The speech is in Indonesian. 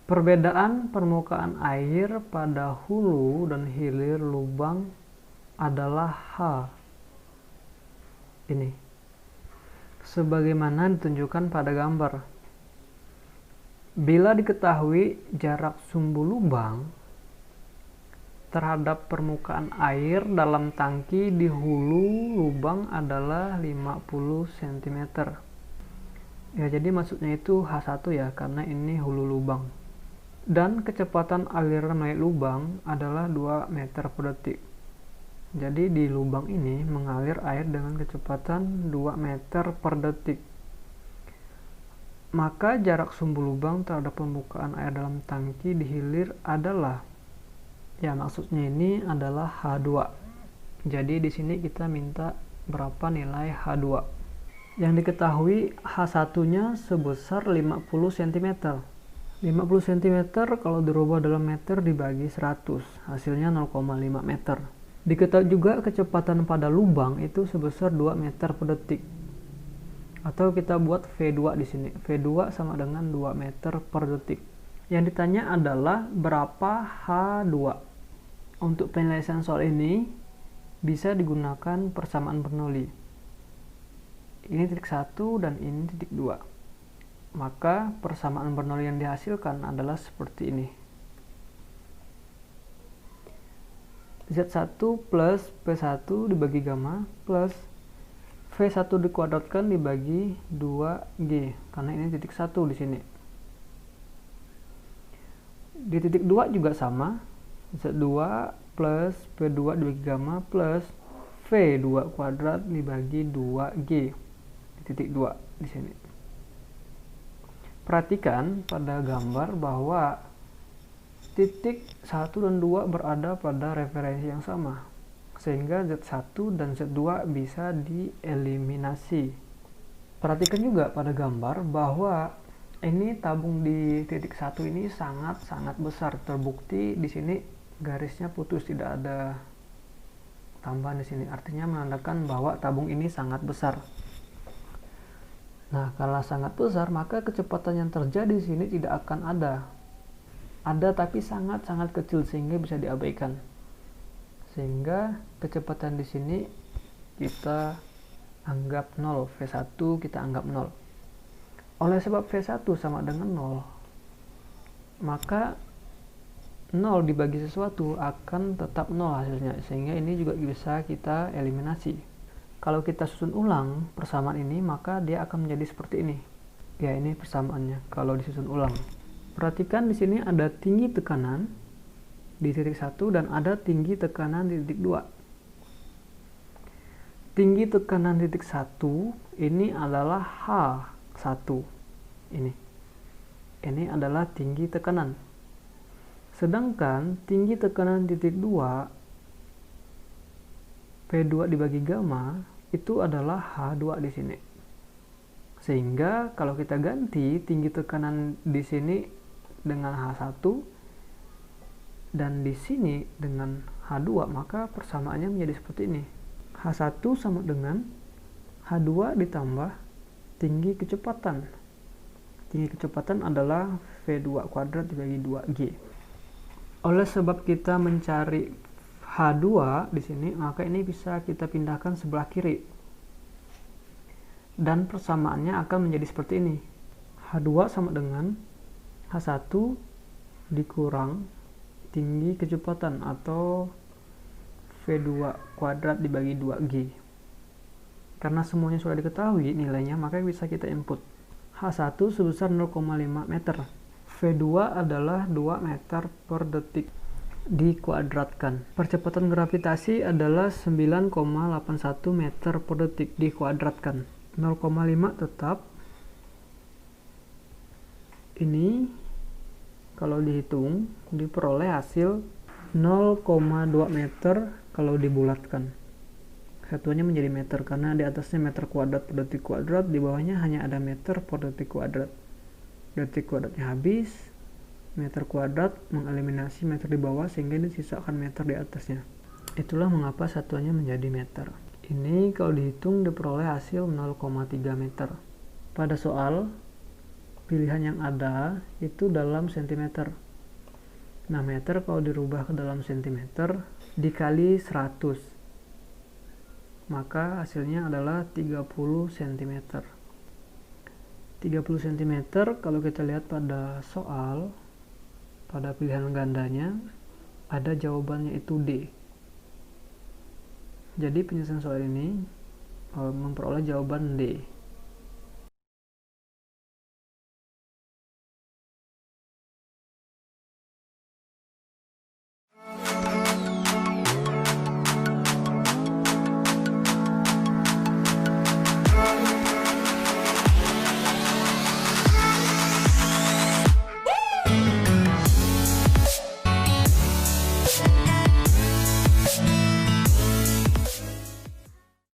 Perbedaan permukaan air pada hulu dan hilir lubang adalah H. Ini. Sebagaimana ditunjukkan pada gambar. Bila diketahui jarak sumbu lubang terhadap permukaan air dalam tangki di hulu lubang adalah 50 cm. Ya, jadi maksudnya itu H1 ya, karena ini hulu lubang. Dan kecepatan aliran air lubang adalah 2 meter per detik. Jadi di lubang ini mengalir air dengan kecepatan 2 meter per detik. Maka jarak sumbu lubang terhadap permukaan air dalam tangki di hilir adalah, ya maksudnya ini adalah H2. Jadi di sini kita minta berapa nilai H2. Yang diketahui H1-nya sebesar 50 cm. 50 cm kalau dirubah dalam meter dibagi 100, hasilnya 0,5 meter. Diketahui juga kecepatan pada lubang itu sebesar 2 meter per detik. Atau kita buat V2 di sini. V2 sama dengan 2 meter per detik. Yang ditanya adalah berapa H2. Untuk penyelesaian soal ini bisa digunakan persamaan Bernoulli. Ini titik 1 dan ini titik 2. Maka persamaan Bernoulli yang dihasilkan adalah seperti ini. Z1 plus P1 dibagi gamma plus V1 dikuadratkan dibagi 2G. Karena ini titik 1 di sini. Di titik 2 juga sama. Z2 plus P2 dibagi gamma plus V2 kuadrat dibagi 2G. Di titik 2 di sini. Perhatikan pada gambar bahwa titik 1 dan 2 berada pada referensi yang sama, sehingga Z1 dan Z2 bisa dieliminasi. Perhatikan juga pada gambar bahwa ini tabung di titik 1 ini sangat-sangat besar. Terbukti di sini garisnya putus, tidak ada tambahan di sini. Artinya menandakan bahwa tabung ini sangat besar. Nah, kalau sangat besar, maka kecepatan yang terjadi di sini tidak akan ada. Ada tapi sangat-sangat kecil sehingga bisa diabaikan. Sehingga kecepatan di sini kita anggap 0. V1 kita anggap 0. Oleh sebab V1 sama dengan 0, maka 0 dibagi sesuatu akan tetap 0 hasilnya. Sehingga ini juga bisa kita eliminasi. Kalau kita susun ulang persamaan ini, maka dia akan menjadi seperti ini. Ya, ini persamaannya kalau disusun ulang. Perhatikan di sini ada tinggi tekanan di titik 1 dan ada tinggi tekanan di titik 2. Tinggi tekanan di titik 1 ini adalah H1. Ini adalah tinggi tekanan. Sedangkan tinggi tekanan di titik 2 P2 dibagi gamma itu adalah H2 di sini. Sehingga kalau kita ganti tinggi tekanan di sini dengan H1 dan di sini dengan H2, maka persamaannya menjadi seperti ini. H1 sama dengan H2 ditambah tinggi kecepatan. Tinggi kecepatan adalah V2 kuadrat dibagi 2G. Oleh sebab kita mencari H2 di sini, maka ini bisa kita pindahkan sebelah kiri. Dan persamaannya akan menjadi seperti ini. H2 sama dengan H1 dikurang tinggi kecepatan atau V2 kuadrat dibagi 2G. Karena semuanya sudah diketahui nilainya, maka bisa kita input. H1 sebesar 0,5 meter. V2 adalah 2 meter per detik. Dikuadratkan. Percepatan gravitasi adalah 9,81 meter per detik dikuadratkan. 0,5 tetap. Ini kalau dihitung diperoleh hasil 0,2 meter kalau dibulatkan. Satuannya menjadi meter karena di atasnya meter kuadrat per detik kuadrat, di bawahnya hanya ada meter per detik kuadrat. Detik kuadratnya habis, meter kuadrat mengeliminasi meter di bawah sehingga disisakan meter di atasnya. Itulah mengapa satuannya menjadi meter. Ini kalau dihitung diperoleh hasil 0,3 meter. Pada soal, pilihan yang ada itu dalam sentimeter. Nah, meter kalau dirubah ke dalam sentimeter dikali 100, maka hasilnya adalah 30 cm. 30 cm kalau kita lihat pada soal, pada pilihan gandanya, ada jawabannya itu D. Jadi penyelesaian soal ini memperoleh jawaban D.